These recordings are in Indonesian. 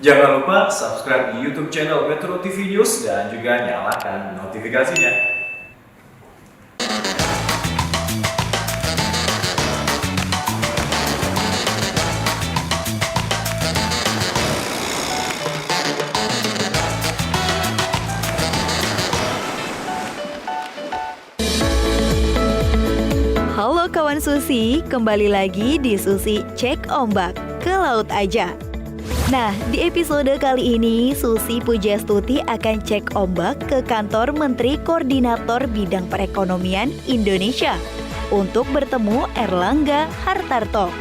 Jangan lupa subscribe di YouTube channel Metro TV News dan juga nyalakan notifikasinya. Halo kawan Susi, kembali lagi di Susi Cek Ombak ke Laut Aja. Nah, di episode kali ini Susi Pujastuti akan cek ombak ke kantor Menteri Koordinator Bidang Perekonomian Indonesia untuk bertemu Erlangga Hartarto.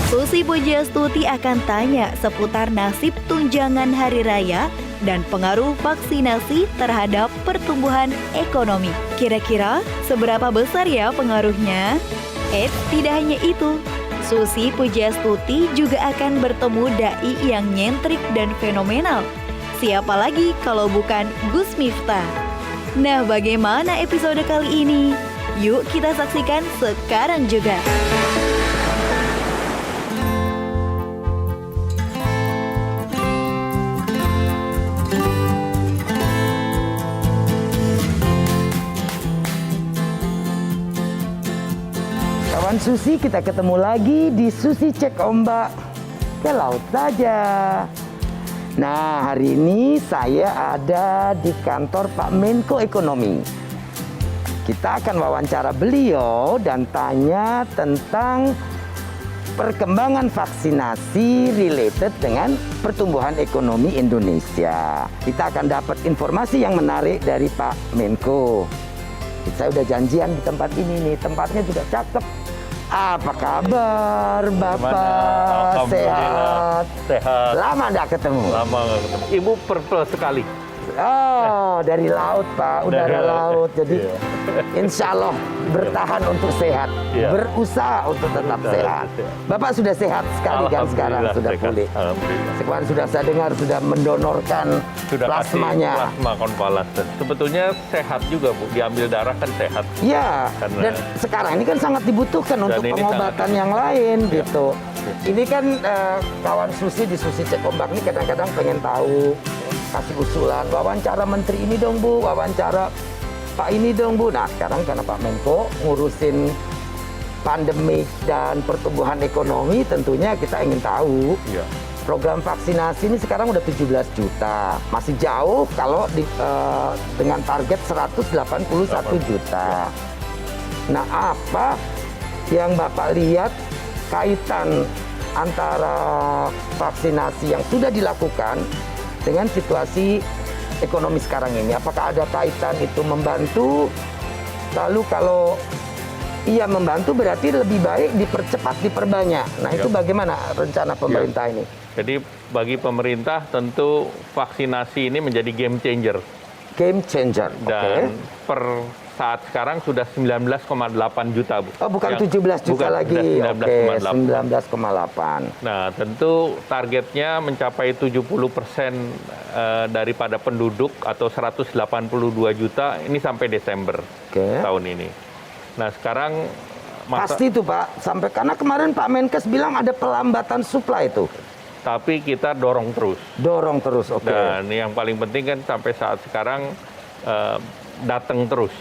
Susi Pujastuti akan tanya seputar nasib tunjangan hari raya dan pengaruh vaksinasi terhadap pertumbuhan ekonomi. Kira-kira seberapa besar ya pengaruhnya? Tidak hanya itu, Susi Pujastuti juga akan bertemu dai yang nyentrik dan fenomenal. Siapa lagi kalau bukan Gus Miftah? Nah, bagaimana episode kali ini? Yuk kita saksikan sekarang juga. Kawan Susi, kita ketemu lagi di Susi Cek Ombak ke Laut Saja. Nah, hari ini saya ada di kantor Pak Menko Ekonomi. Kita akan wawancara beliau dan tanya tentang perkembangan vaksinasi related dengan pertumbuhan ekonomi Indonesia. Kita akan dapat informasi yang menarik dari Pak Menko. Saya udah janjian di tempat ini nih, tempatnya juga cakep. Apa kabar Bapak? Sehat? Sehat. Lama nggak ketemu? Lama nggak ketemu. Ibu purple sekali. Oh, dari laut Pak, udara laut. Jadi insya Allah bertahan untuk sehat, berusaha untuk tetap sehat. Bapak sudah sehat sekali kan sekarang, sudah pulih. Sekarang sudah saya dengar sudah mendonorkan plasmanya. Plasma konvalesen. Sebetulnya sehat juga Bu, diambil darah kan sehat. Iya, dan sekarang ini kan sangat dibutuhkan untuk pengobatan yang lain gitu. Ini kan kawan Susi di Susi Cek Ombak ini kadang-kadang pengen tahu, kasih usulan, wawancara menteri ini dong Bu, wawancara Pak ini dong Bu. Nah sekarang karena Pak Menko ngurusin pandemik dan pertumbuhan ekonomi, tentunya kita ingin tahu program vaksinasi ini sekarang udah 17 juta. Masih jauh kalau dengan target 181 juta. Nah apa yang Bapak lihat kaitan antara vaksinasi yang sudah dilakukan dengan situasi ekonomi sekarang ini? Apakah ada kaitan itu membantu? Lalu kalau iya membantu berarti lebih baik dipercepat, diperbanyak. Nah itu bagaimana rencana pemerintah ini? Jadi bagi pemerintah tentu vaksinasi ini menjadi game changer. Game changer, Dan per saat sekarang sudah 19,8 juta Bu. Oh bukan 17 juta lagi, oke, 19,8. Nah tentu targetnya mencapai 70% daripada penduduk atau 182 juta ini sampai Desember tahun ini. Nah sekarang pasti itu Pak, sampai karena kemarin Pak Menkes bilang ada pelambatan supply itu. Tapi kita dorong terus. Dorong terus, oke. Dan yang paling penting kan sampai saat sekarang datang terus.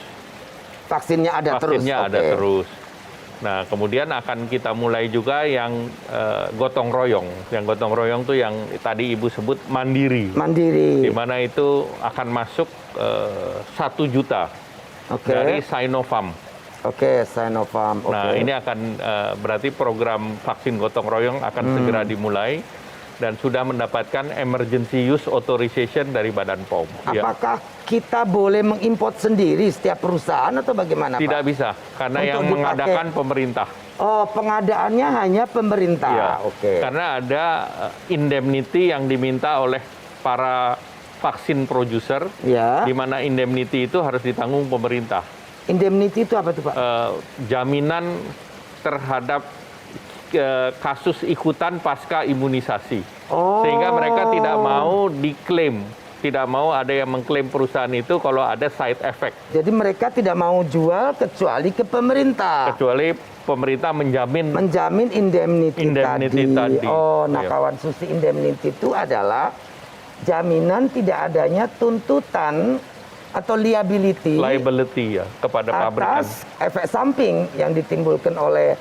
Vaksinnya ada terus. Vaksinnya ada terus. Nah, kemudian akan kita mulai juga yang gotong royong. Yang gotong royong tuh yang tadi Ibu sebut mandiri. Mandiri. Di mana itu akan masuk 1 juta dari Sinopharm. Oke, Sinopharm. Nah, ini akan berarti program vaksin gotong royong akan segera dimulai dan sudah mendapatkan emergency use authorization dari Badan POM. Apakah kita boleh mengimport sendiri setiap perusahaan atau bagaimana Tidak Pak? bisa, karena Untuk yang dipakai. mengadakan pemerintah. Oh, pengadaannya hanya pemerintah. Ya, Oke. Karena ada indemnity yang diminta oleh para vaksin producer, di mana indemnity itu harus ditanggung pemerintah. Indemnity itu apa tuh Pak? Jaminan terhadap kasus ikutan pasca imunisasi. Sehingga mereka tidak mau diklaim, tidak mau ada yang mengklaim perusahaan itu kalau ada side effect. Jadi mereka tidak mau jual kecuali ke pemerintah. Kecuali pemerintah menjamin indemnity tadi. Oh, nah Iya. kawan Susi, indemnity itu adalah jaminan tidak adanya tuntutan atau liability ya kepada pabrikan. atas efek samping yang ditimbulkan oleh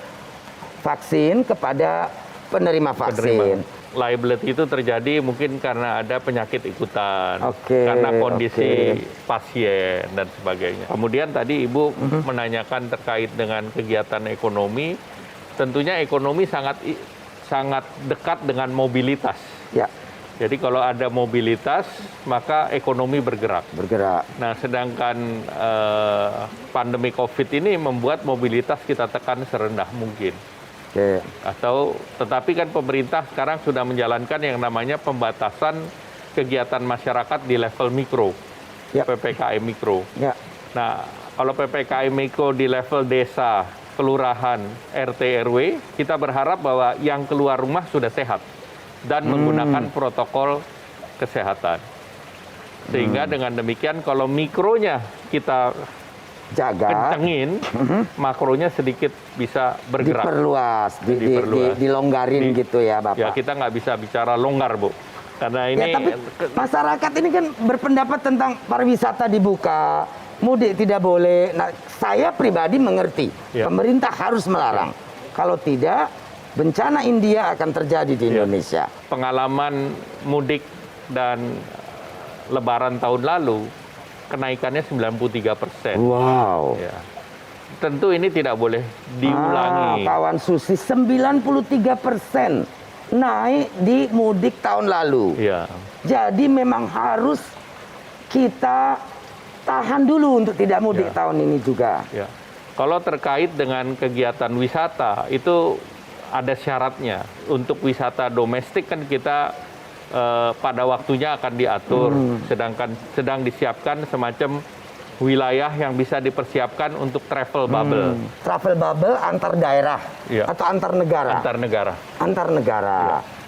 vaksin kepada penerima vaksin. Liability itu terjadi mungkin karena ada penyakit ikutan, Oke, karena kondisi oke. pasien dan sebagainya. Kemudian tadi Ibu menanyakan terkait dengan kegiatan ekonomi, tentunya ekonomi sangat dekat dengan mobilitas. Ya, Jadi kalau ada mobilitas, maka ekonomi bergerak. bergerak. Nah, sedangkan pandemi COVID ini membuat mobilitas kita tekan serendah mungkin. Oke. Tetapi kan pemerintah sekarang sudah menjalankan yang namanya pembatasan kegiatan masyarakat di level mikro, Ya. PPKM mikro. Ya. Nah, kalau PPKM mikro di level desa, kelurahan, RT, RW, kita berharap bahwa yang keluar rumah sudah sehat dan menggunakan protokol kesehatan. Sehingga dengan demikian kalau mikronya kita Jaga, kencengin, makronya sedikit bisa bergerak. diperluas, Diperluas. dilonggarin gitu ya Bapak. Ya, kita nggak bisa bicara longgar, Bu. Karena ini Ya, tapi masyarakat ini kan berpendapat tentang pariwisata dibuka, mudik tidak boleh. Nah, saya pribadi mengerti, Ya. pemerintah harus melarang. Kalau tidak, bencana India akan terjadi di Ya. Indonesia. pengalaman mudik dan Lebaran tahun lalu, kenaikannya 93%. Wow. Ya. Tentu ini tidak boleh diulangi. Kawan Susi, 93% naik di mudik tahun lalu. Ya. Jadi memang harus kita tahan dulu untuk tidak mudik Ya. tahun ini juga. Ya. Kalau terkait dengan kegiatan wisata, itu ada syaratnya. Untuk wisata domestik kan kita pada waktunya akan diatur, sedang disiapkan semacam wilayah yang bisa dipersiapkan untuk travel bubble. Travel bubble antar daerah Iya. atau antar negara? Antar negara. Antar negara.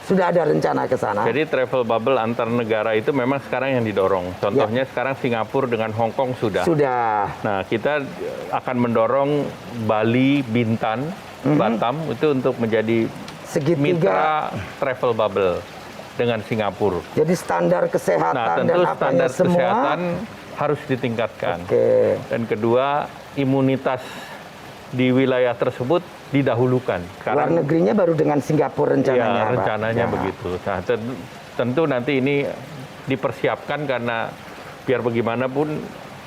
Sudah ada rencana ke sana? Jadi travel bubble antar negara itu memang sekarang yang didorong. Contohnya sekarang Singapura dengan Hong Kong sudah. Sudah. Nah, kita akan mendorong Bali, Bintan, Batam itu untuk menjadi Segitiga. mitra travel bubble dengan Singapura. Jadi standar kesehatan Nah, dan tentu apanya standar semua. kesehatan harus ditingkatkan. Oke. Dan kedua, imunitas di wilayah tersebut didahulukan. Luar negerinya baru dengan Singapura rencananya. Ya, Pak. rencananya Ya. begitu. Nah, tentu nanti ini dipersiapkan karena biar bagaimanapun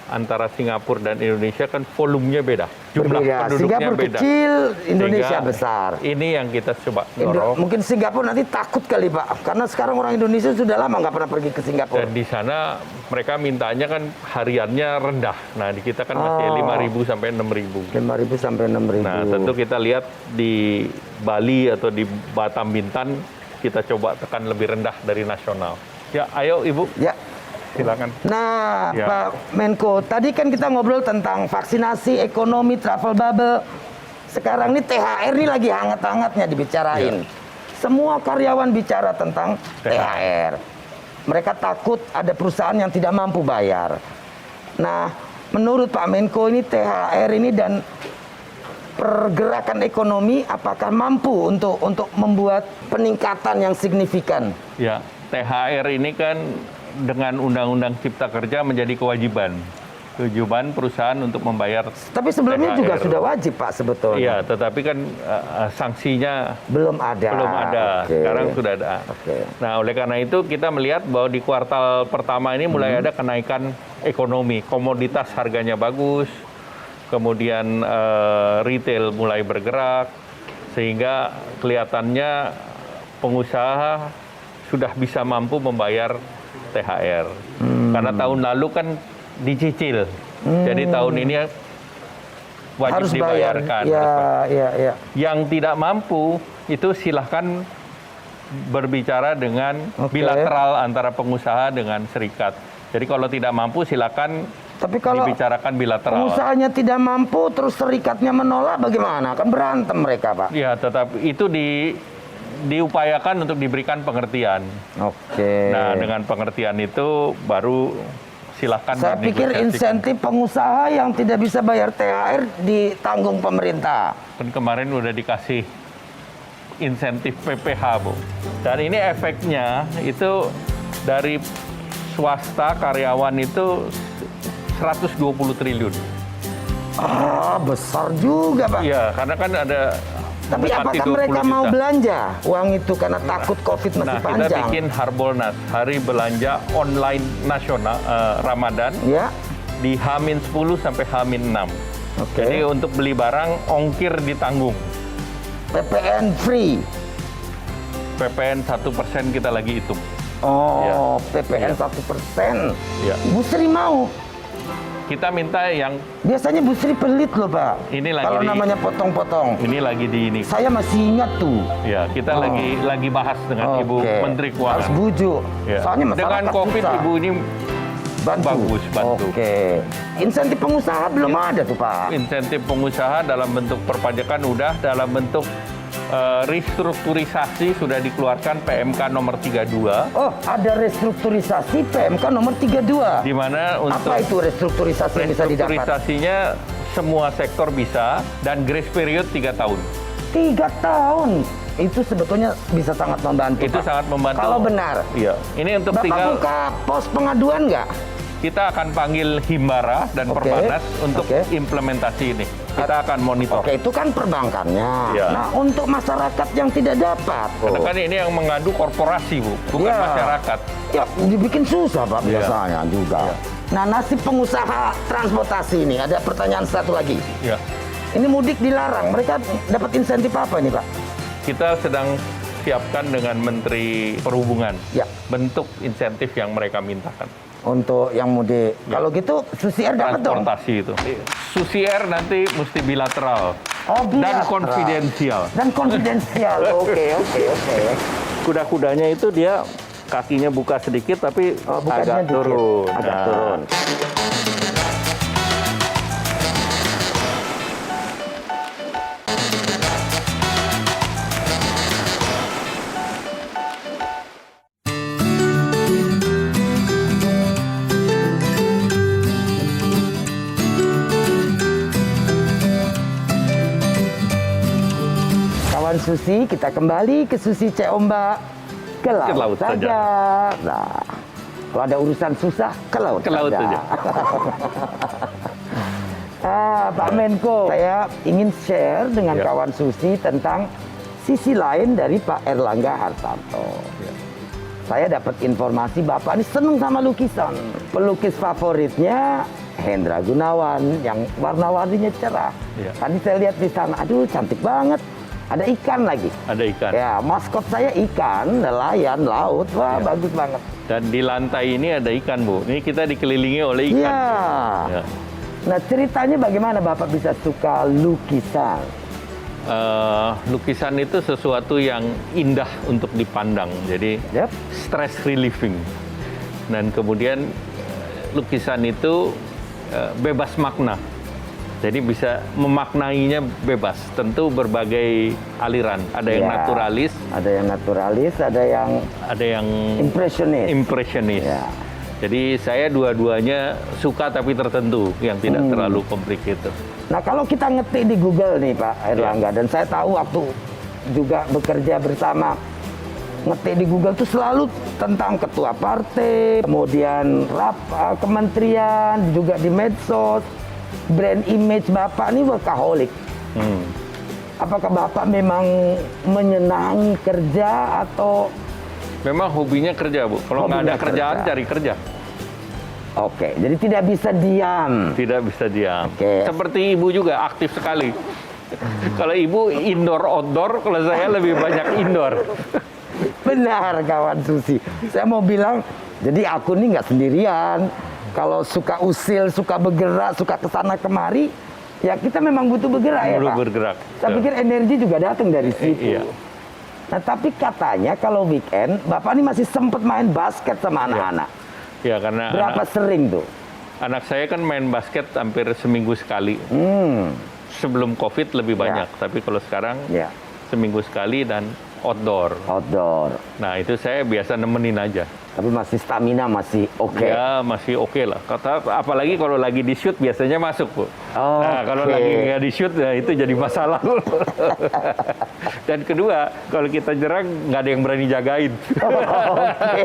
antara Singapura dan Indonesia kan volumenya beda. Jumlah Berbeda. penduduknya Singapura beda. kecil, Indonesia Sehingga besar. Ini yang kita coba dorong. Mungkin Singapura nanti takut kali Pak, karena sekarang orang Indonesia sudah lama nggak pernah pergi ke Singapura. Dan di sana mereka mintanya kan hariannya rendah. Nah, di kita kan masih 5.000 sampai 6.000. 5.000 sampai 6.000. Nah, tentu kita lihat di Bali atau di Batam Bintan, kita coba tekan lebih rendah dari nasional. Ya, ayo Ibu, Ya. silakan. Nah, Ya. Pak Menko, tadi kan kita ngobrol tentang vaksinasi, ekonomi, travel bubble. Sekarang ini THR ini lagi hangat-hangatnya dibicarain. Ya. Semua karyawan bicara tentang THR. Mereka takut ada perusahaan yang tidak mampu bayar. Nah, menurut Pak Menko ini THR ini dan pergerakan ekonomi apakah mampu untuk membuat peningkatan yang signifikan? Ya, THR ini kan dengan Undang-Undang Cipta Kerja menjadi kewajiban perusahaan untuk membayar. Tapi sebelumnya THR. juga sudah wajib Pak sebetulnya. Iya, tetapi kan sanksinya Belum ada. Oke. Sekarang sudah ada. Oke. Nah, oleh karena itu kita melihat bahwa di kuartal pertama ini mulai ada kenaikan ekonomi, komoditas harganya bagus, kemudian retail mulai bergerak, sehingga kelihatannya pengusaha sudah bisa mampu membayar THR. Karena tahun lalu kan dicicil, jadi tahun ini wajib Harus bayar. dibayarkan. Ya. Yang tidak mampu itu silahkan berbicara dengan Oke. bilateral antara pengusaha dengan serikat. Jadi kalau tidak mampu silakan Tapi kalau dibicarakan bilateral. Pengusahanya tidak mampu, terus serikatnya menolak, bagaimana? Kan berantem mereka, Pak. Ya, tetapi itu diupayakan untuk diberikan pengertian. Oke. Nah, dengan pengertian itu baru silakan. Saya pikir bernegosiasi. insentif pengusaha yang tidak bisa bayar THR ditanggung pemerintah. Kan kemarin udah dikasih insentif PPH, Bu. Dan ini efeknya itu dari swasta karyawan itu 120 triliun. Ah, besar juga, Pak. Iya, karena kan ada Tapi mendekati apakah 20 mereka mau juta. belanja uang itu karena takut COVID masih Nah, kita panjang? bikin Harbolnas, Hari Belanja Online Nasional Ramadan, Ya, di H-10 sampai H-6. Oke. Jadi untuk beli barang, ongkir ditanggung. PPN free. PPN 1% kita lagi hitung. Oh, PPN Iya. 1%. Ya. Bu Sri mau. Kita minta yang Biasanya Bu Sri pelit loh, Pak. Ini lagi kalau di- namanya potong-potong. ini lagi di ini. Saya masih ingat tuh. Ya, kita Oh. lagi bahas dengan Ibu Oke. Menteri Harus Keuangan. bujuk. Ya. Soalnya masyarakat Dengan COVID susah. Ibu ini bagus, bantu. Oke. Insentif pengusaha belum ada tuh, Pak. insentif pengusaha dalam bentuk perpajakan udah, dalam bentuk restrukturisasi sudah dikeluarkan PMK nomor 32, Oh, ada restrukturisasi PMK nomor 32. di mana untuk Apa itu restrukturisasi yang bisa didapat? restrukturisasinya semua sektor bisa dan grace period 3 tahun. 3 tahun. Itu sebetulnya bisa sangat membantu, Itu Pak. sangat membantu. Kalau benar. Iya. Ini untuk Bapak tinggal buka pos pengaduan nggak? kita akan panggil Himbara dan Oke. Perbanas untuk Oke. implementasi ini. Kita akan monitor. Oke, itu kan perbankannya. Ya. Nah, untuk masyarakat yang tidak dapat, Karena kan ini yang mengadu korporasi, Bu, bukan Ya. masyarakat. ya dibikin susah, Pak, Ya. biasanya juga. Ya. Nah, nasib pengusaha transportasi ini, ada pertanyaan satu lagi. Ya. Ini mudik dilarang, mereka dapat insentif apa ini, Pak? Kita sedang siapkan dengan Menteri Perhubungan Ya. bentuk insentif yang mereka mintakan. Untuk yang mudik. Ya. Kalau gitu, Susi Air dapat dong. Transportasi itu. Susi Air nanti mesti bilateral Oh, dan bilateral. konfidensial. Dan konfidensial. Oke. Kuda-kudanya itu dia kakinya buka sedikit tapi Oh, bukannya agak dikit. turun. Agak Nah, turun. Kawan Susi, kita kembali ke Susi Cek Ombak. Ke laut, laut saja. saja. Nah, kalau ada urusan susah, ke laut, Ke laut saja. Pak Menko, saya ingin share dengan Ya. kawan Susi tentang sisi lain dari Pak Erlangga Hartarto. Ya. Saya dapat informasi Bapak ini seneng sama lukisan. Pelukis favoritnya Hendra Gunawan yang warna-warninya cerah. Ya. Tadi saya lihat di sana, aduh cantik banget. Ada ikan lagi. Ada ikan. Ya, maskot saya ikan, nelayan, laut. Wah, Ya. bagus banget. Dan di lantai ini ada ikan, Bu. Ini kita dikelilingi oleh ikan. Iya. Ya. Nah, ceritanya bagaimana Bapak bisa suka lukisan? Lukisan itu sesuatu yang indah untuk dipandang. Jadi Yep. stress relieving. Dan kemudian lukisan itu bebas makna. Jadi bisa memaknainya bebas. Tentu berbagai aliran. Ada yang Ya. naturalis, Ada yang naturalis, ada yang impresionis. impressionis. Ya. Jadi saya dua-duanya suka tapi tertentu yang tidak terlalu complicated. Nah, kalau kita ngetik di Google nih Pak Erlangga, dan saya tahu waktu juga bekerja bersama, ngetik di Google tuh selalu tentang ketua partai, kemudian kementerian, juga di medsos, brand image Bapak ini workaholic. Apakah Bapak memang menyenangi kerja atau... Memang hobinya kerja, Bu. Kalau nggak ada Hobinya kerjaan, kerja. cari kerja. Oke, jadi tidak bisa diam. Tidak bisa diam. Oke. Seperti Ibu juga aktif sekali. Kalau Ibu indoor outdoor, kalau saya lebih banyak indoor. Benar kawan Susi. Saya mau bilang, jadi aku ini nggak sendirian. Kalau suka usil, suka bergerak, suka kesana kemari, ya kita memang butuh bergerak ya Perlu Pak. bergerak. Saya pikir energi juga datang dari situ. Iya. Nah tapi katanya kalau weekend, Bapak ini masih sempat main basket sama anak-anak. Ya, karena Berapa sering tuh? anak saya kan main basket hampir seminggu sekali. Hmm, Sebelum COVID lebih Ya. banyak, tapi kalau sekarang ya. seminggu sekali dan outdoor. Outdoor. Nah, itu saya biasa nemenin aja. Tapi masih stamina masih oke. Ya, masih oke lah. Apalagi kalau lagi di shoot biasanya masuk, Bu. Oh, Nah, kalau oke. lagi nggak di shoot, ya itu jadi masalah. Dan kedua, kalau kita nyerang, nggak ada yang berani jagain. Oke.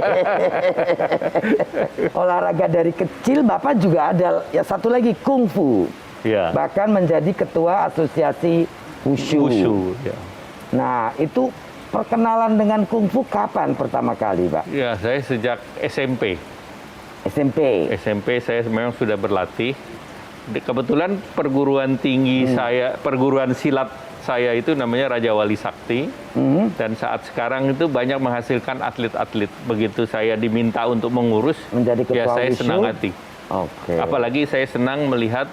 Olahraga dari kecil Bapak juga ada ya satu lagi kungfu. Ya, Bahkan menjadi ketua asosiasi wushu. wushu. Ya. Nah, itu perkenalan dengan kungfu kapan pertama kali, Pak? Ya, saya sejak SMP. SMP. SMP saya memang sudah berlatih. Kebetulan perguruan tinggi saya, perguruan silat saya itu namanya Raja Wali Sakti. Dan saat sekarang itu banyak menghasilkan atlet-atlet. Begitu saya diminta untuk mengurus, Menjadi ketua ya saya wushu? senang hati. Oke. Apalagi saya senang melihat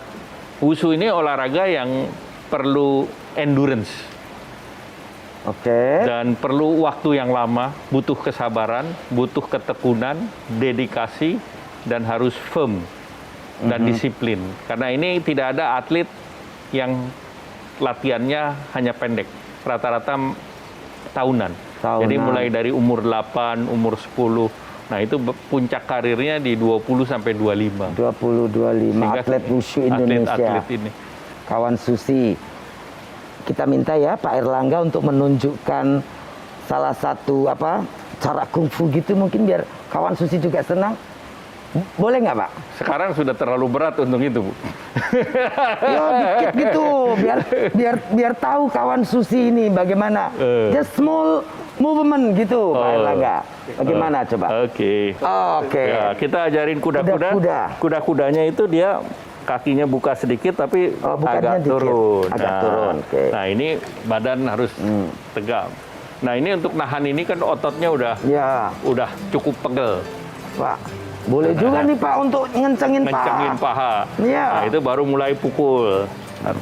wushu ini olahraga yang perlu endurance. Oke. Dan perlu waktu yang lama, butuh kesabaran, butuh ketekunan, dedikasi, dan harus firm dan disiplin. Karena ini tidak ada atlet yang latihannya hanya pendek, rata-rata tahunan. Jadi mulai dari umur 8, umur 10, nah itu puncak karirnya di 20 sampai 25. 20-25 Sehingga atlet wushu Indonesia. Atlet ini. Kawan Susi, kita minta ya Pak Erlangga untuk menunjukkan salah satu cara kungfu gitu mungkin biar kawan Susi juga senang. Boleh nggak, Pak? Sekarang sudah terlalu berat untuk itu, Bu. Ya dikit gitu, biar tahu kawan Susi ini bagaimana. Just small movement gitu, Pak Erlangga. Bagaimana coba? Oke. Oke. Ya, kita ajarin kuda-kuda. Kuda-kuda. Kuda-kudanya itu dia kakinya buka sedikit tapi bukannya agak dikit. turun. Agak turun, oke. Nah, ini badan harus tegak. Nah, ini untuk nahan ini kan ototnya udah Ya, cukup pegel. Pak. Boleh juga nih Pak untuk ngencengin paha. Iya. Nah, itu baru mulai pukul.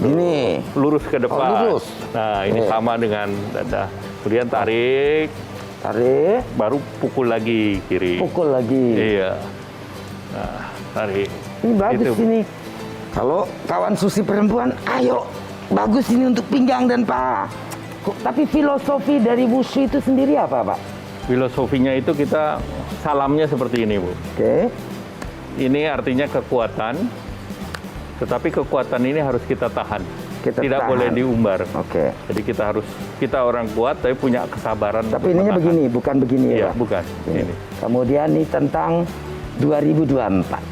Ini. Lurus ke depan. lurus. Nah, ini sama dengan dada. Kemudian tarik, Tarik, baru pukul lagi kiri. pukul lagi. Iya. Nah, tarik. Ini bagus Itu. ini. Kalau kawan Susi perempuan, ayo. Bagus ini untuk pinggang dan paha. Tapi filosofi dari wushu itu sendiri apa, Pak? Filosofinya itu kita salamnya seperti ini, Bu. Oke. Ini artinya kekuatan, tetapi kekuatan ini harus kita tahan. Kita Tidak tahan. boleh diumbar. Oke. Jadi kita orang kuat, tapi punya kesabaran. Tapi untuk ininya menahan. begini, bukan begini Iya, ya, Pak? bukan. Ini. Kemudian ini tentang 2024.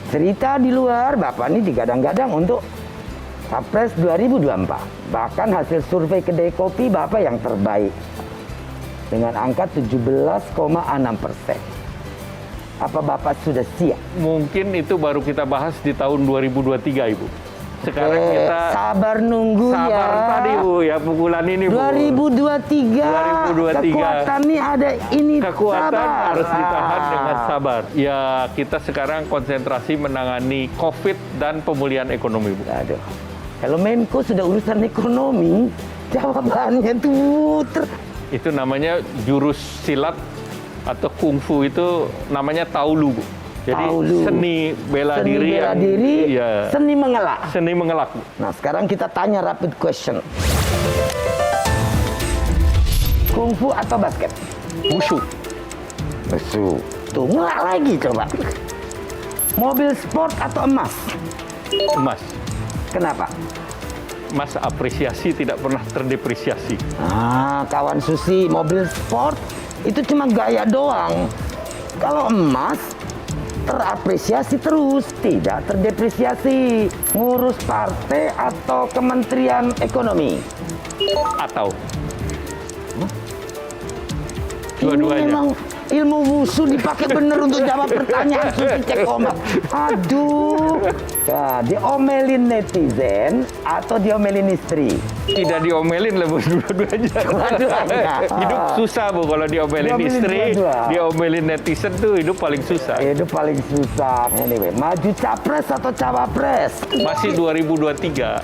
Cerita di luar, Bapak ini digadang-gadang untuk Capres 2024. Bahkan hasil survei Kedai Kopi Bapak yang terbaik. Dengan angka 17,6%. Apa Bapak sudah siap? Mungkin itu baru kita bahas di tahun 2023, Ibu. Sekarang kita sabar nunggu ya. sabar tadi, Bu, ya pukulan ini, Bu. 2023. 2023. Kekuatan nih ada ini. Kekuatan sabar. harus ditahan dengan sabar. Ya, kita sekarang konsentrasi menangani COVID dan pemulihan ekonomi, Bu. Aduh. Kalau Menko sudah urusan ekonomi, jawabannya tuh Itu namanya jurus silat atau kungfu itu namanya taulu, Bu. Jadi Taulu. seni bela seni diri bela yang diri, iya, seni mengelak. seni mengelak, Bu. Nah, sekarang kita tanya rapid question. Kungfu atau basket? Wushu. Wushu. Tuh, mulai lagi coba. Mobil sport atau emas? Emas. Kenapa? Mas apresiasi tidak pernah terdepresiasi. Ah, kawan Susi, mobil sport itu cuma gaya doang. Kalau emas terapresiasi terus, tidak terdepresiasi. Ngurus partai atau Kementerian Ekonomi? Atau Ini dua-duanya. memang ilmu wushu dipakai bener untuk jawab pertanyaan Susi cek ombak. Aduh. Nah, diomelin netizen atau diomelin istri? Tidak diomelin lah, Bu, dua-duanya. Dua-duanya. Hidup susah, Bu, kalau diomelin Diomelin istri, dua-dua. diomelin netizen tuh hidup paling susah. Itu paling susah. Anyway, maju capres atau cawapres? Masih 2023.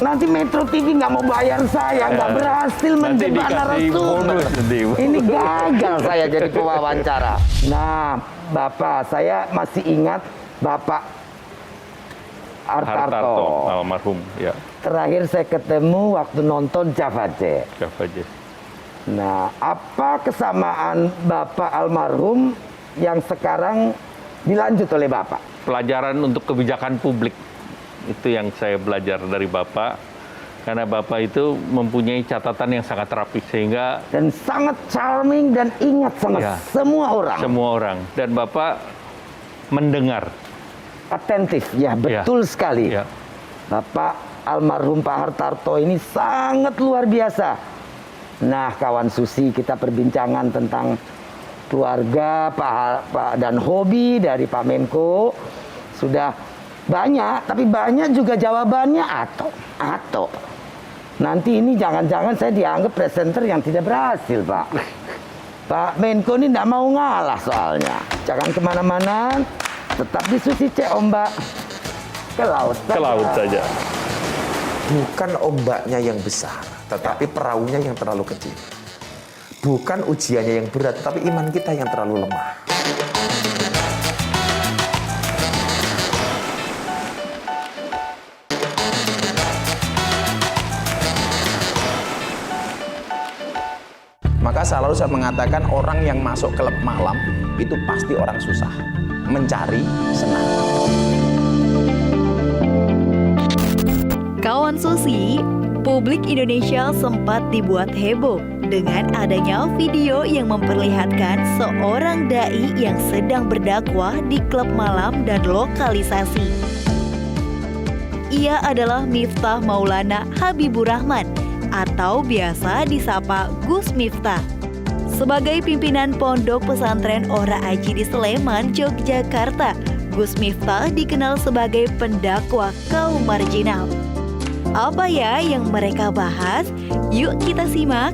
Nanti Metro TV nggak mau bayar saya, nggak berhasil Nanti menjebak dikasih narasumber. bonus nanti, Bu. Ini gagal saya jadi pewawancara. Nah, Bapak, saya masih ingat Bapak Hartarto. almarhum, ya. Terakhir saya ketemu waktu nonton Java Jazz. Java Jazz. Nah, apa kesamaan Bapak almarhum yang sekarang dilanjut oleh Bapak? Pelajaran untuk kebijakan publik. Itu yang saya belajar dari Bapak. Karena Bapak itu mempunyai catatan yang sangat rapi, sehingga... Dan sangat charming dan ingat sama Ya. semua orang. Semua orang. Dan Bapak mendengar. Atentif, ya betul sekali. Ya. Bapak almarhum Pak Hartarto ini sangat luar biasa. Nah, kawan Susi, kita perbincangan tentang keluarga Pak dan hobi dari Pak Menko sudah banyak, tapi banyak juga jawabannya atau. Nanti ini jangan-jangan saya dianggap presenter yang tidak berhasil, Pak. Pak Menko ini tidak mau ngalah soalnya. Jangan kemana-mana, tetap di Susi Cek Ombak. Ke laut saja. Ke laut saja. Bukan ombaknya yang besar, tetapi perahunya yang terlalu kecil. Bukan ujiannya yang berat, tetapi iman kita yang terlalu lemah. Maka selalu saya mengatakan orang yang masuk klub malam itu pasti orang susah. Mencari senang. Kawan Susi, publik Indonesia sempat dibuat heboh dengan adanya video yang memperlihatkan seorang dai yang sedang berdakwah di klub malam dan lokalisasi. Ia adalah Miftah Maulana Habibur Rahman atau biasa disapa Gus Miftah. Sebagai pimpinan Pondok Pesantren Ora Aji di Sleman, Yogyakarta, Gus Miftah dikenal sebagai pendakwah kaum marginal. Apa ya yang mereka bahas? Yuk kita simak.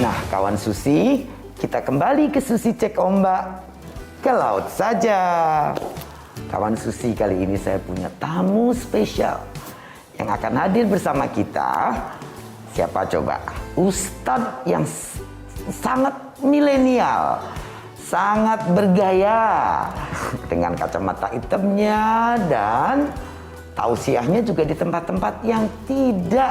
Nah, kawan Susi, kita kembali ke Susi Cek Ombak. Ke laut saja. Kawan Susi, kali ini saya punya tamu spesial yang akan hadir bersama kita. Siapa coba? Ustadz yang sangat milenial, sangat bergaya, dengan kacamata hitamnya dan tausiahnya juga di tempat-tempat yang tidak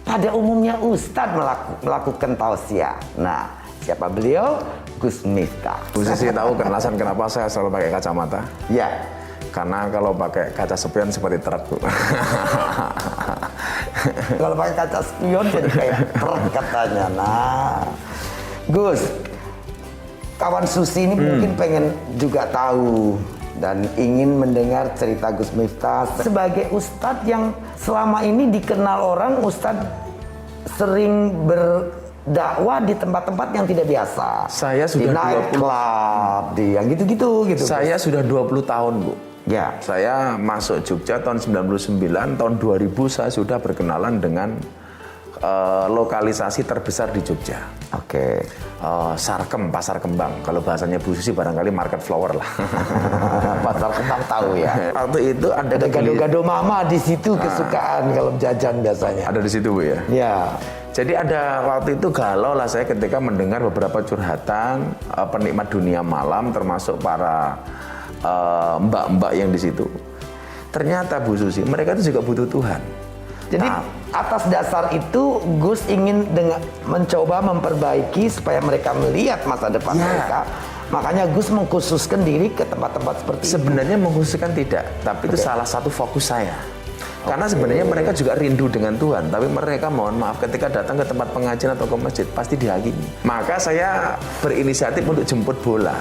pada umumnya Ustadz melakukan tausiah. Nah, siapa beliau? Gus Miftah. Bu Sisi tahu alasan kenapa saya selalu pakai kacamata? Ya, Karena kalau pakai kaca spion seperti truk, Bu. kalau pakai kaca spion jadi kayak truk katanya. Nah, Gus, kawan Susi ini mungkin pengen juga tahu dan ingin mendengar cerita Gus Miftah sebagai ustadz yang selama ini dikenal orang ustadz sering berdakwah di tempat-tempat yang tidak biasa. Saya sudah di night club, di yang gitu-gitu gitu. Saya sudah 20 tahun, Bu. Ya. Saya masuk Jogja tahun 99, tahun 2000 saya sudah berkenalan dengan lokalisasi terbesar di Jogja. Oke. Sarkem, Pasar Kembang. Kalau bahasanya Bu Susi barangkali market flower lah. Pasar Kembang tahu ya. Waktu itu ada Gado-gado mama di situ kesukaan kalau jajan biasanya. Ada di situ, Bu ya. Ya. Jadi ada waktu itu galau lah saya ketika mendengar beberapa curhatan penikmat dunia malam termasuk para mbak-mbak yang di situ. Ternyata Bu Susi, mereka itu juga butuh Tuhan. Jadi atas dasar itu Gus ingin mencoba memperbaiki supaya mereka melihat masa depan mereka. Makanya Gus mengkhususkan diri ke tempat-tempat seperti itu. Sebenarnya mengkhususkan tidak, tapi itu salah satu fokus saya. Karena sebenarnya mereka juga rindu dengan Tuhan, tapi mereka mohon maaf ketika datang ke tempat pengajian atau ke masjid pasti dihakimi. Maka saya berinisiatif untuk jemput bola.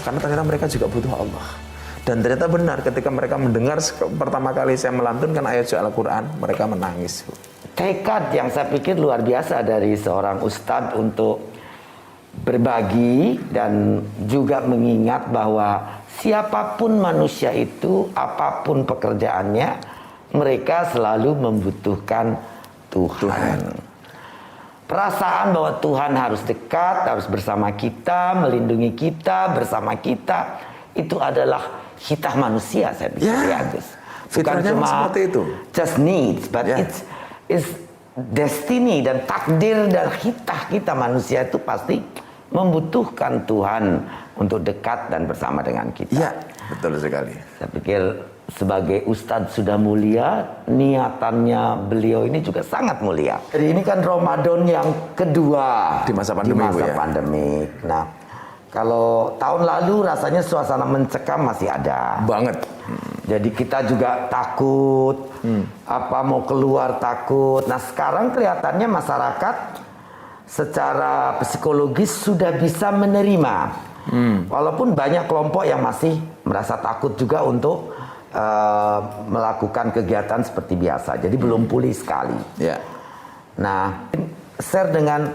Karena ternyata mereka juga butuh Allah. Dan ternyata benar ketika mereka mendengar pertama kali saya melantunkan ayat suci Al-Quran, mereka menangis. Tekad yang saya pikir luar biasa dari seorang ustadz untuk berbagi dan juga mengingat bahwa siapapun manusia itu, apapun pekerjaannya, mereka selalu membutuhkan Tuhan. Perasaan bahwa Tuhan harus dekat, harus bersama kita, melindungi kita, bersama kita, itu adalah hitah manusia, saya pikir ya, Gus. Bukan cuma seperti itu. Just needs, but it's destiny dan takdir dan hitah kita manusia itu pasti membutuhkan Tuhan untuk dekat dan bersama dengan kita. Iya, betul sekali. Saya pikir sebagai Ustadz sudah mulia, niatannya beliau ini juga sangat mulia. Jadi ini kan Ramadan yang kedua Di masa pandemi, Bu, ya? pandemik. Nah, kalau tahun lalu rasanya suasana mencekam masih ada. Banget. Jadi kita juga takut, mau keluar takut. Nah sekarang kelihatannya masyarakat secara psikologis sudah bisa menerima. Walaupun banyak kelompok yang masih merasa takut juga untuk melakukan kegiatan seperti biasa. Jadi belum pulih sekali. Ya. Nah, share dengan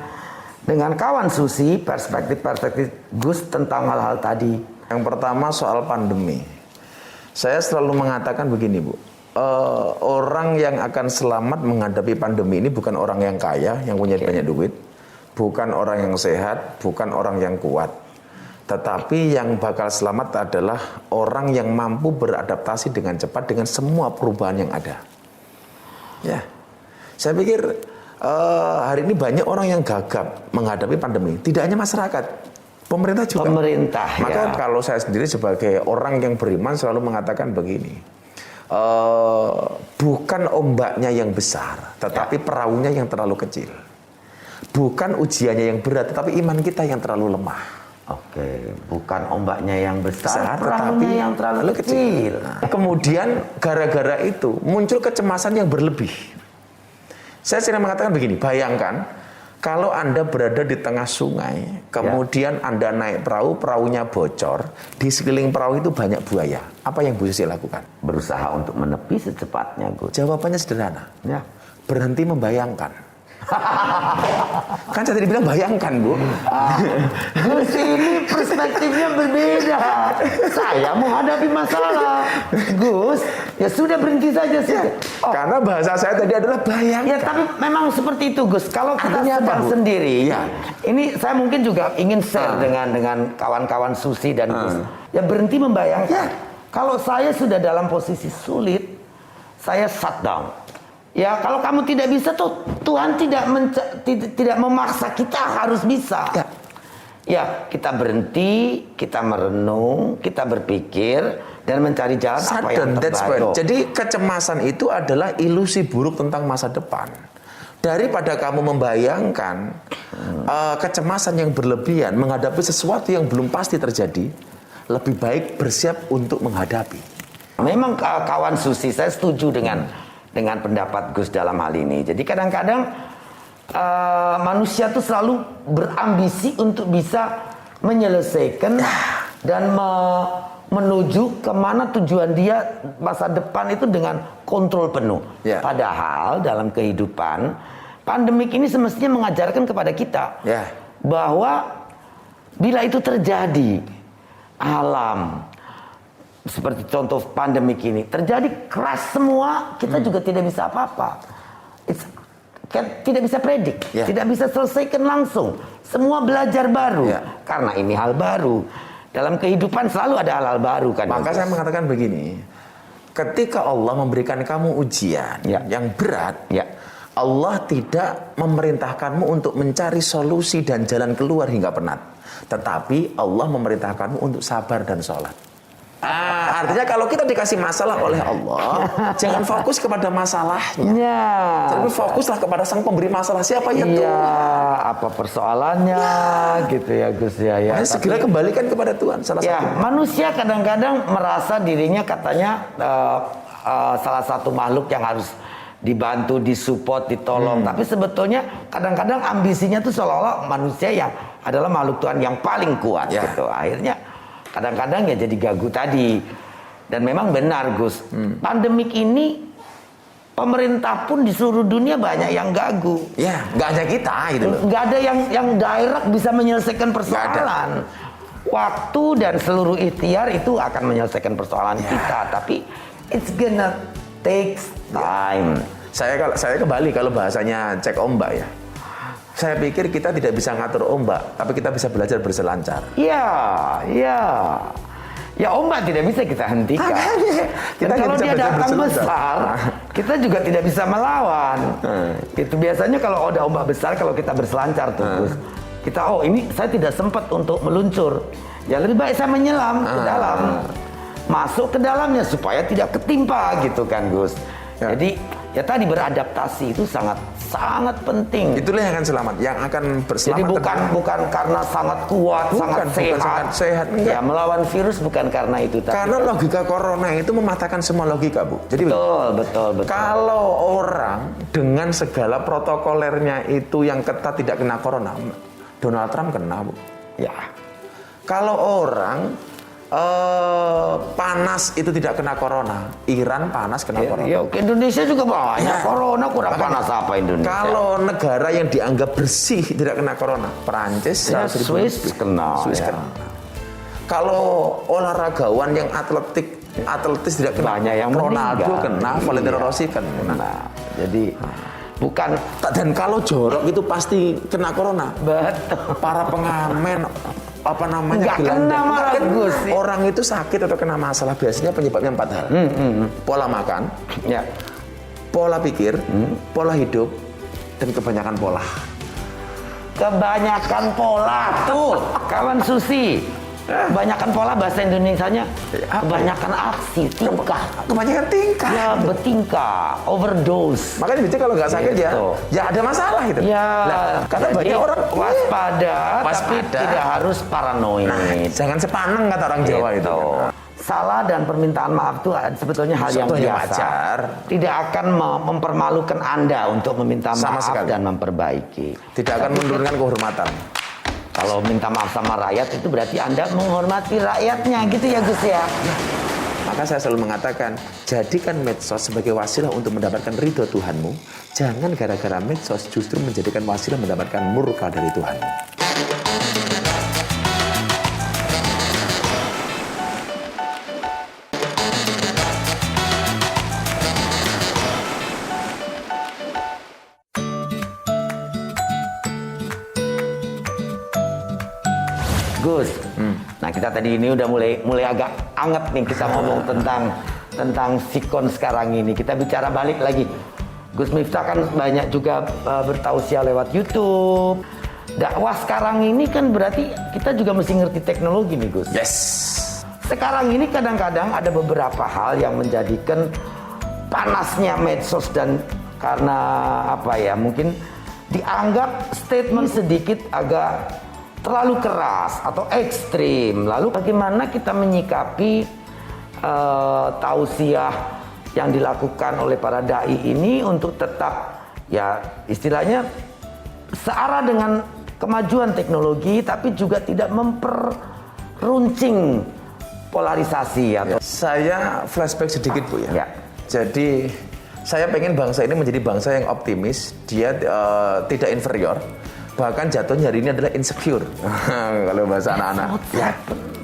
kawan Susi perspektif Gus tentang hal-hal tadi. Yang pertama soal pandemi. Saya selalu mengatakan begini, Bu. Orang yang akan selamat menghadapi pandemi ini bukan orang yang kaya, yang punya banyak duit, bukan orang yang sehat, bukan orang yang kuat. Tetapi yang bakal selamat adalah orang yang mampu beradaptasi dengan cepat dengan semua perubahan yang ada. Ya, saya pikir hari ini banyak orang yang gagap menghadapi pandemi. Tidak hanya masyarakat, pemerintah juga. Pemerintah. Maka ya. kalau saya sendiri sebagai orang yang beriman selalu mengatakan begini. Bukan ombaknya yang besar, tetapi perahunya yang terlalu kecil. Bukan ujiannya yang berat, tetapi iman kita yang terlalu lemah. Oke, bukan ombaknya yang besar, Tetapi perahunya yang terlalu kecil. Nah, kemudian gara-gara itu muncul kecemasan yang berlebih. Saya sering mengatakan begini, bayangkan kalau Anda berada di tengah sungai, kemudian Anda naik perahu, perahunya bocor, di sekeliling perahu itu banyak buaya. Apa yang Bu Susi lakukan? Berusaha untuk menepi secepatnya, Gus. Jawabannya sederhana, Ya. berhenti membayangkan. Kan saya tadi bilang bayangkan, Bu. Gus ini perspektifnya berbeda. Saya menghadapi masalah. Gus, ya sudah berhenti saja sih. Karena bahasa saya tadi adalah bayangkan. Ya tapi memang seperti itu, Gus. Kalau kita Artinya apa, sedang Bu? sendiri, Ya. ini saya mungkin juga ingin share dengan kawan-kawan Susi dan Gus. Ya berhenti membayangkan. Kalau saya sudah dalam posisi sulit, saya shut down. Ya kalau kamu tidak bisa tuh Tuhan tidak memaksa kita harus bisa. Ya kita berhenti, kita merenung, kita berpikir dan mencari jalan apa yang terbaik. Jadi kecemasan itu adalah ilusi buruk tentang masa depan. Daripada kamu membayangkan kecemasan yang berlebihan menghadapi sesuatu yang belum pasti terjadi, lebih baik bersiap untuk menghadapi. Memang kawan Susi, saya setuju dengan pendapat Gus dalam hal ini. Jadi kadang-kadang manusia tuh selalu berambisi untuk bisa menyelesaikan dan menuju kemana tujuan dia masa depan itu dengan kontrol penuh. Padahal dalam kehidupan pandemik ini semestinya mengajarkan kepada kita bahwa bila itu terjadi alam seperti contoh pandemik ini terjadi keras semua, kita juga tidak bisa apa-apa. Tidak bisa predik, tidak bisa selesaikan langsung. Semua belajar baru karena ini hal baru. Dalam kehidupan selalu ada hal-hal baru kan. Maka saya mengatakan begini, ketika Allah memberikan kamu ujian yang berat, Allah tidak memerintahkanmu untuk mencari solusi dan jalan keluar hingga penat, tetapi Allah memerintahkanmu untuk sabar dan sholat. Artinya kalau kita dikasih masalah oleh Allah, jangan fokus kepada masalahnya. Tapi fokuslah kepada sang pemberi masalah. Siapa itu? Apa persoalannya gitu ya Gus ya. Segera kembalikan kepada Tuhan. Salah satu. Manusia kadang-kadang merasa dirinya katanya salah satu makhluk yang harus dibantu, disupport, ditolong. Tapi sebetulnya kadang-kadang ambisinya tuh seolah-olah manusia yang adalah makhluk Tuhan yang paling kuat gitu. Akhirnya kadang-kadang ya jadi gagu tadi. Dan memang benar Gus, pandemik ini pemerintah pun di seluruh dunia banyak yang gagu. Nggak hanya kita gitu loh. Nggak ada yang direct bisa menyelesaikan persoalan. Waktu dan seluruh ikhtiar itu akan menyelesaikan persoalan kita, tapi it's gonna takes time. Saya kembali kalau bahasanya cek ombak ya. Saya pikir kita tidak bisa ngatur ombak, tapi kita bisa belajar berselancar. Ya ombak tidak bisa kita hentikan. Dan kalau dia datang besar, kita juga tidak bisa melawan. Itu biasanya kalau ada ombak besar, kalau kita berselancar terus, kita ini saya tidak sempat untuk meluncur. Ya lebih baik saya menyelam ke dalam. Masuk ke dalamnya supaya tidak ketimpa gitu kan Gus. Ya. Jadi ya tadi beradaptasi itu sangat penting. Itulah yang akan selamat, yang akan berselamat. Jadi bukan karena sangat kuat, sangat sehat. Enggak. Ya melawan virus bukan karena itu. Tapi karena logika corona itu mematahkan semua logika, Bu. Jadi betul. kalau orang dengan segala protokolernya itu yang ketat tidak kena corona, Donald Trump kena, Bu. Ya. Kalau orang panas itu tidak kena corona, Iran panas kena corona. Ya, Indonesia juga banyak corona, kurang panas apa Indonesia? Kalau negara yang dianggap bersih tidak kena corona, Perancis, ya, Swiss kena. Kalau olahragawan yang atletis tidak kena, banyak yang Ronaldo meninggal. kena, Valentino Rossi kena. Jadi bukan, dan kalau jorok itu pasti kena corona. Betul. Para pengamen Nggak kena malah Gus. Orang itu sakit atau kena masalah biasanya penyebabnya 4 hal. Pola makan, ya, pola pikir, pola hidup, dan kebanyakan pola. Kebanyakan pola tuh, kawan Susi. Kebanyakan pola bahasa Indonesianya, kebanyakan aksi, tingkah. Kebanyakan tingkah. Ya, bertingkah, overdose. Makanya biasanya kalau nggak sakit Gitu. ya ada masalah gitu. Ya, karena jadi banyak orang waspada, tapi tidak harus paranoid. Jangan sepaneng kata orang Jawa itu. Salah dan permintaan maaf itu sebetulnya hal yang biasa. Wajar. Tidak akan mempermalukan Anda untuk meminta Sama maaf sekali. dan memperbaiki. Tidak akan menurunkan kehormatan. Kalau minta maaf sama rakyat itu berarti Anda menghormati rakyatnya gitu ya Gus ya. Maka saya selalu mengatakan, jadikan medsos sebagai wasilah untuk mendapatkan ridho Tuhanmu. Jangan gara-gara medsos justru menjadikan wasilah mendapatkan murka dari Tuhanmu. Gus, nah kita tadi ini udah mulai agak anget nih kita ngomong tentang sikon sekarang ini. Kita bicara balik lagi. Gus Miftah kan banyak juga bertausiah lewat YouTube. Dakwah sekarang ini kan berarti kita juga mesti ngerti teknologi nih Gus. Yes. Sekarang ini kadang-kadang ada beberapa hal yang menjadikan panasnya medsos dan karena apa ya mungkin dianggap statement sedikit agak terlalu keras atau ekstrim. Lalu bagaimana kita menyikapi tausiah yang dilakukan oleh para dai ini untuk tetap ya istilahnya searah dengan kemajuan teknologi tapi juga tidak memperuncing polarisasi atau Saya flashback sedikit Bu ya. Ya. Jadi saya pengen bangsa ini menjadi bangsa yang optimis, dia tidak inferior. Bahkan jatuhnya hari ini adalah insecure. Kalau bahasa anak-anak. ya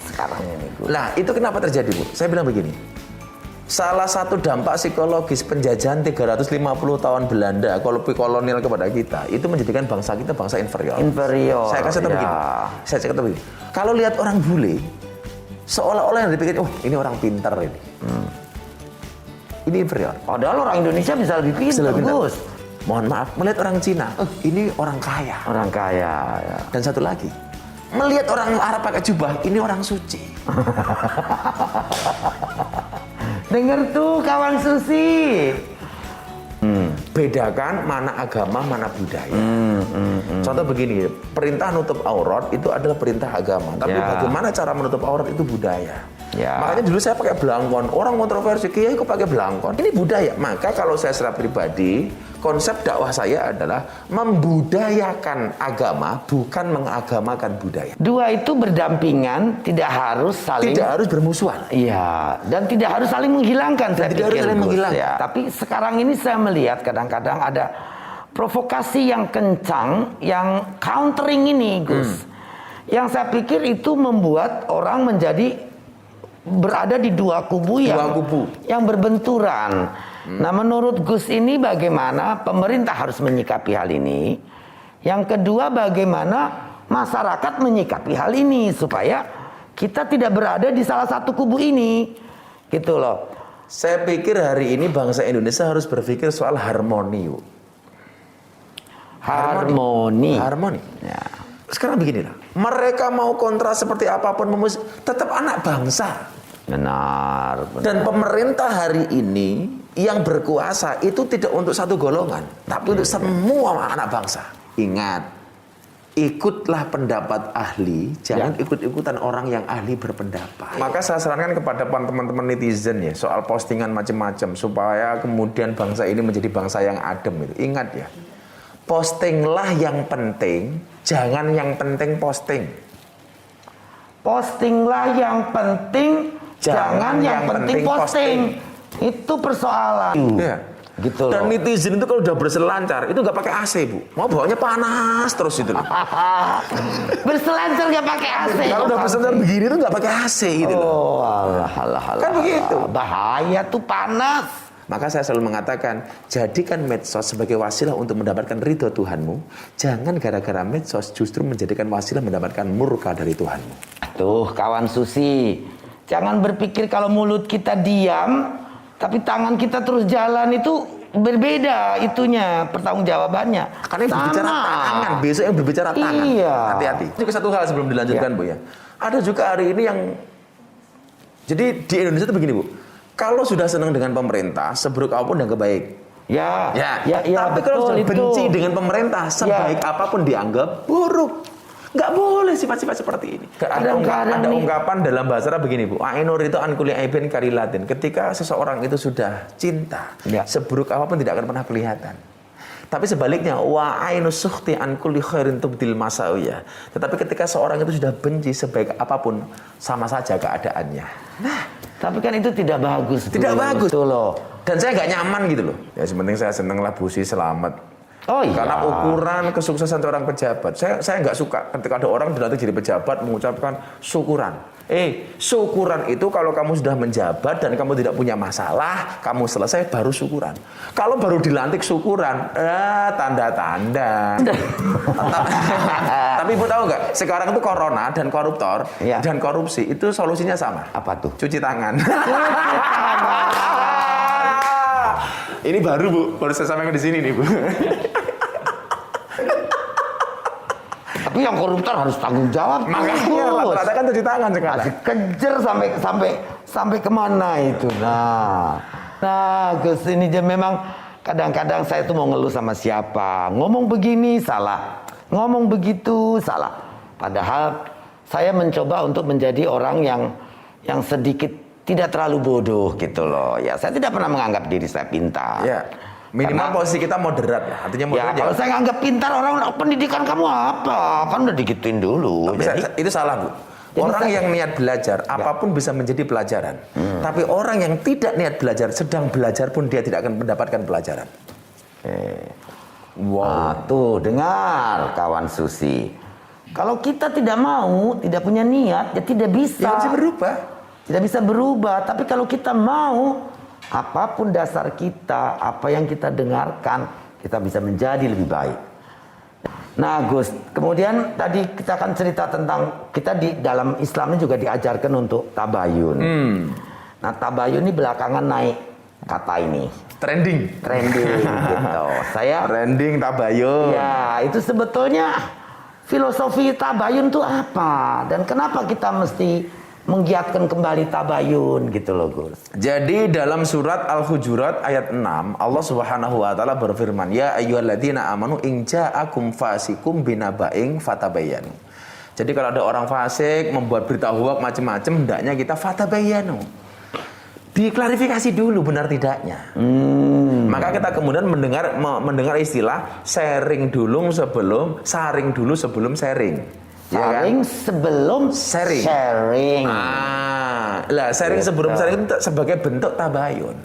sekarang ini Gus. Nah, itu kenapa terjadi, Bu? Saya bilang begini. Salah satu dampak psikologis penjajahan 350 tahun Belanda, kolonial kepada kita, itu menjadikan bangsa kita bangsa inferior. Saya kasih tahu begini. Saya kasih tahu begini. Kalau lihat orang bule, seolah-olah yang dipikir, oh ini orang pintar ini. Ini inferior. Padahal orang Indonesia bisa lebih pintar, Gus. Mohon maaf, melihat orang Cina, ini orang kaya. Orang kaya. Ya. Dan satu lagi, melihat orang Arab pakai jubah, ini orang suci. Dengar tuh kawan Susi. Bedakan mana agama, mana budaya. Contoh begini, perintah nutup aurat itu adalah perintah agama. Tapi bagaimana cara menutup aurat itu budaya. Ya. Makanya dulu saya pakai belangkon. Orang kontroversi, kiai kok pakai belangkon? Ini budaya. Maka kalau saya secara pribadi, konsep dakwah saya adalah membudayakan agama, bukan mengagamakan budaya. Dua itu berdampingan, tidak harus saling bermusuhan. Iya, dan tidak harus saling menghilangkan. Saya tidak harus saling menghilangkan. Ya. Tapi sekarang ini saya melihat kadang-kadang ada provokasi yang kencang, yang countering ini, Gus. Yang saya pikir itu membuat orang menjadi berada di dua kubu yang berbenturan. Nah, menurut Gus ini bagaimana pemerintah harus menyikapi hal ini? Yang kedua, bagaimana masyarakat menyikapi hal ini supaya kita tidak berada di salah satu kubu ini, gitu loh. Saya pikir hari ini bangsa Indonesia harus berpikir soal harmoni. Harmoni. Harmoni. Ya. sekarang beginilah, mereka mau kontra seperti apapun, tetap anak bangsa. Benar. Dan pemerintah hari ini yang berkuasa itu tidak untuk satu golongan, tapi untuk semua anak bangsa. Ingat, ikutlah pendapat ahli, jangan ikut-ikutan orang yang ahli berpendapat. Maka saya sarankan kepada teman-teman netizen ya, soal postingan macam-macam, supaya kemudian bangsa ini menjadi bangsa yang adem itu. Ingat ya, postinglah yang penting, jangan yang penting posting. Postinglah yang penting, jangan yang penting posting. Itu persoalan. Ya. Gitu Dan loh. netizen itu kalau udah berselancar, itu nggak pakai AC, Bu. Mau bawanya panas terus itu loh. Berselancar nggak pakai AC. Kalau udah berselancar begini tuh nggak pakai AC gitu loh. Oh, alah. Kan begitu. Bahaya tuh, panas. Maka saya selalu mengatakan, jadikan medsos sebagai wasilah untuk mendapatkan ridho Tuhanmu. Jangan gara-gara medsos justru menjadikan wasilah mendapatkan murka dari Tuhanmu. Tuh, kawan Susi. Jangan berpikir kalau mulut kita diam, tapi tangan kita terus jalan, itu berbeda itunya, pertanggungjawabannya. Karena yang berbicara tangan, besok yang berbicara tangan. Iya. Hati-hati. Juga satu hal sebelum dilanjutkan, Bu ya. Ada juga hari ini yang, jadi di Indonesia itu begini, Bu. Kalau sudah senang dengan pemerintah, seburuk apapun dianggap baik. Ya. Tapi kalau sudah benci dengan pemerintah, sebaik apapun dianggap buruk. Nggak boleh sifat-sifat seperti ini. Ada ungkapan dalam bahasa Arab begini, Bu. Ainur itu an kulli aibin karilatin. Ketika seseorang itu sudah cinta, seburuk apapun tidak akan pernah kelihatan. Tapi sebaliknya, wa ainu sukhti an kulli khairin tubdil masawiyah. Tetapi ketika seorang itu sudah benci, sebaik apapun sama saja keadaannya. Nah, tapi kan itu tidak bagus. Tidak bagus. Betul loh. Dan saya nggak nyaman gitu loh. Ya sepenting saya senenglah Bu Susi selamat. Oh iya. Karena ukuran kesuksesan seorang pejabat, saya nggak suka ketika ada orang dilantik jadi pejabat mengucapkan syukuran. Syukuran itu kalau kamu sudah menjabat dan kamu tidak punya masalah, kamu selesai baru syukuran. Kalau baru dilantik syukuran, tanda-tanda. Tapi Ibu tahu nggak? Sekarang itu corona dan koruptor dan korupsi itu solusinya sama. Apa tuh? Cuci tangan. Ini baru, Bu, baru saya sampaikan di sini nih, Bu. Tapi yang koruptor harus tanggung jawab. Makanya rata-rata kan cuci tangan sekarang. Kejar sampai kemana itu. Nah Gus, ini memang kadang-kadang saya tuh mau ngeluh sama siapa. Ngomong begini salah, ngomong begitu salah. Padahal saya mencoba untuk menjadi orang yang sedikit tidak terlalu bodoh gitu loh. Ya, saya tidak pernah menganggap diri saya pintar. Ya. Minimal posisi kita moderat ya. Artinya moderat. Ya, kalau saya nganggap pintar, orang pendidikan kamu apa? Kan udah digituin dulu. Itu salah, Bu. Orang yang niat belajar, apapun bisa menjadi pelajaran. Tapi orang yang tidak niat belajar, sedang belajar pun dia tidak akan mendapatkan pelajaran. Wow. Nah, tuh dengar kawan Susi. Kalau kita tidak mau, tidak punya niat, ya tidak bisa. Ya bisa berubah. Tidak bisa berubah. Tapi kalau kita mau, apapun dasar kita, apa yang kita dengarkan, kita bisa menjadi lebih baik. Nah Gus, kemudian tadi kita akan cerita tentang, kita di dalam Islamnya juga diajarkan untuk tabayun. Nah tabayun ini belakangan naik kata ini. Trending Gitu. Saya trending tabayun. Ya, itu sebetulnya filosofi tabayun itu apa? Dan kenapa kita mesti menggiatkan kembali tabayun gitu loh Gus. Jadi dalam surat Al-Hujurat ayat 6 Allah Subhanahu wa taala berfirman, ya ayyuhalladzina amanu in ja'akum fasikum binaba'in fatabayyanu. Jadi kalau ada orang fasik membuat berita hoax macam-macam, hendaknya kita fatabayyanu. Diklarifikasi dulu benar tidaknya. Maka kita kemudian mendengar istilah saring dulu sebelum sharing. Sharing sebelum sharing. Sharing sebelum sharing itu sebagai bentuk tabayun.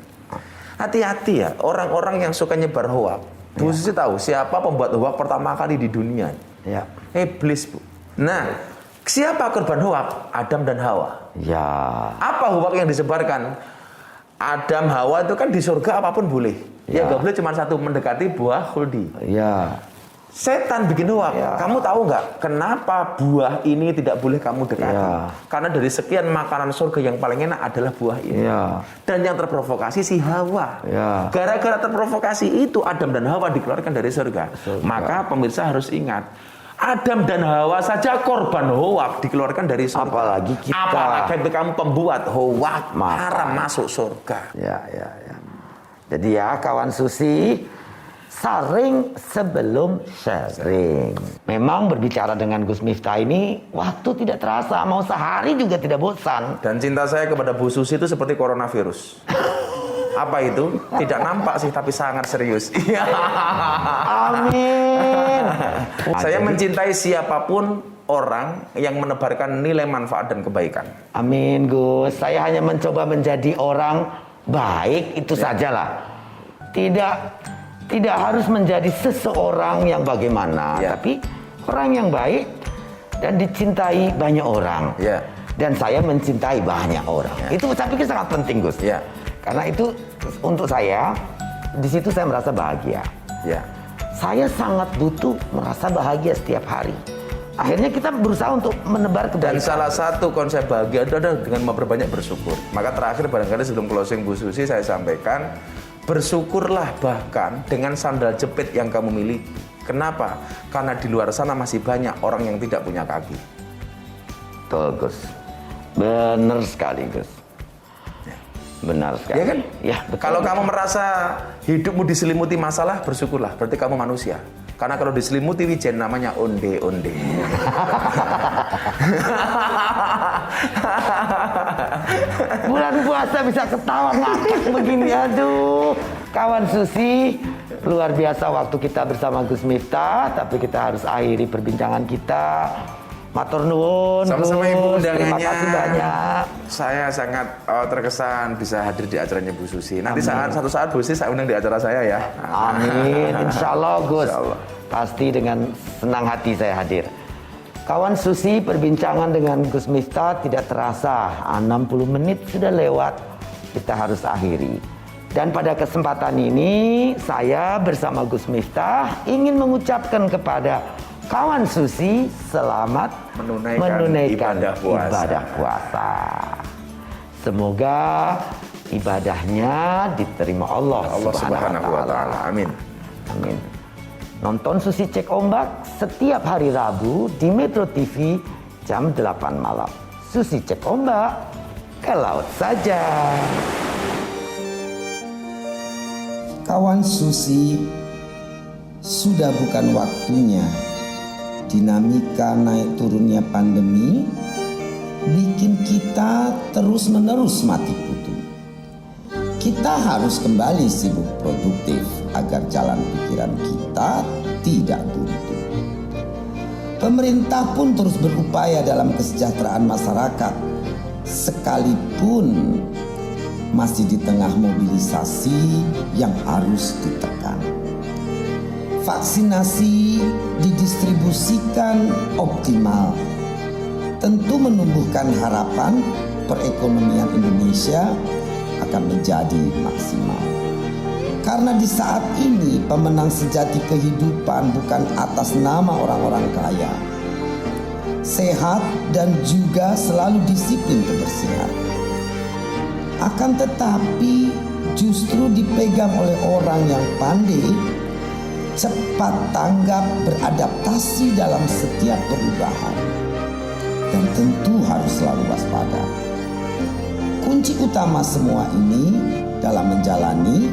Hati-hati ya, orang-orang yang suka nyebar hoak. Bu Susi tahu siapa pembuat hoak pertama kali di dunia? Ya. Iblis, Bu. Nah, siapa korban hoak? Adam dan Hawa. Ya. Apa hoak yang disebarkan? Adam, Hawa itu kan di surga apapun boleh. Ya nggak boleh cuma satu, mendekati buah khuldi. Ya. Setan bikin hoak. Ya. Kamu tahu nggak kenapa buah ini tidak boleh kamu dekati? Ya. Karena dari sekian makanan surga yang paling enak adalah buah ini. Ya. Dan yang terprovokasi si Hawa. Ya. Gara-gara terprovokasi itu Adam dan Hawa dikeluarkan dari surga. Maka pemirsa harus ingat, Adam dan Hawa saja korban hoak dikeluarkan dari surga. Apalagi kita. Apalagi kamu pembuat hoak, haram masuk surga. Ya. Jadi ya kawan Susi, saring sebelum sharing. Memang berbicara dengan Gus Miftah ini waktu tidak terasa, mau sehari juga tidak bosan. Dan cinta saya kepada Bu Susi itu seperti coronavirus. Apa itu? Tidak nampak sih, tapi sangat serius. Amin. Saya mencintai siapapun orang yang menebarkan nilai manfaat dan kebaikan. Amin Gus. Saya hanya mencoba menjadi orang baik itu sajalah. Tidak harus menjadi seseorang yang bagaimana, tapi orang yang baik dan dicintai banyak orang. Dan saya mencintai banyak orang. Itu saya pikir sangat penting Gus. Karena itu untuk saya, di situ saya merasa bahagia. Saya sangat butuh merasa bahagia setiap hari. Akhirnya kita berusaha untuk menebar kebaikan. Dan salah satu konsep bahagia itu adalah dengan memperbanyak bersyukur. Maka terakhir barangkali sebelum closing Bu Susi saya sampaikan, bersyukurlah bahkan dengan sandal jepit yang kamu miliki. Kenapa? Karena di luar sana masih banyak orang yang tidak punya kaki. Betul Gus. Benar sekali Gus. Benar sekali. Ya kan? Ya, betul. Kalau kamu merasa hidupmu diselimuti masalah, bersyukurlah. Berarti kamu manusia. Karena kalau diselimuti wijen namanya onde-onde. Bulan puasa bisa ketawa ngakak begini, aduh. Kawan Susi, luar biasa waktu kita bersama Gus Miftah, tapi kita harus akhiri perbincangan kita. Matur nuwun, Sama-sama Ibu undangannya. Terima kasih banyak. Saya sangat terkesan bisa hadir di acaranya Bu Susi. Nanti satu saat Bu Susi saya undang di acara saya ya. Amin, insya Allah Gus. Insya Allah. Pasti dengan senang hati saya hadir. Kawan Susi, perbincangan dengan Gus Miftah tidak terasa. 60 menit sudah lewat. Kita harus akhiri. Dan pada kesempatan ini, saya bersama Gus Miftah ingin mengucapkan kepada kawan Susi selamat menunaikan ibadah puasa. Semoga ibadahnya diterima Allah Subhanahu wa Ta'ala. Amin. Amin. Nonton Susi Cek Ombak setiap hari Rabu di Metro TV jam 8 malam. Susi Cek Ombak, ke laut saja. Kawan Susi, sudah bukan waktunya. Dinamika naik turunnya pandemi bikin kita terus-menerus mati kutu. Kita harus kembali sibuk produktif agar jalan pikiran kita tidak buntu. Pemerintah pun terus berupaya dalam kesejahteraan masyarakat, sekalipun masih di tengah mobilisasi yang harus ditekan. Vaksinasi didistribusikan optimal, tentu menumbuhkan harapan perekonomian Indonesia akan menjadi maksimal. Karena di saat ini pemenang sejati kehidupan bukan atas nama orang-orang kaya, sehat dan juga selalu disiplin kebersihan. Akan tetapi justru dipegang oleh orang yang pandai, cepat tanggap, beradaptasi dalam setiap perubahan, dan tentu harus selalu waspada. Kunci utama semua ini dalam menjalani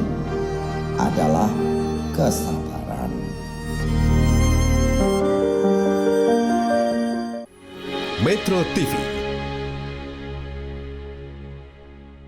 adalah kesabaran. Metro TV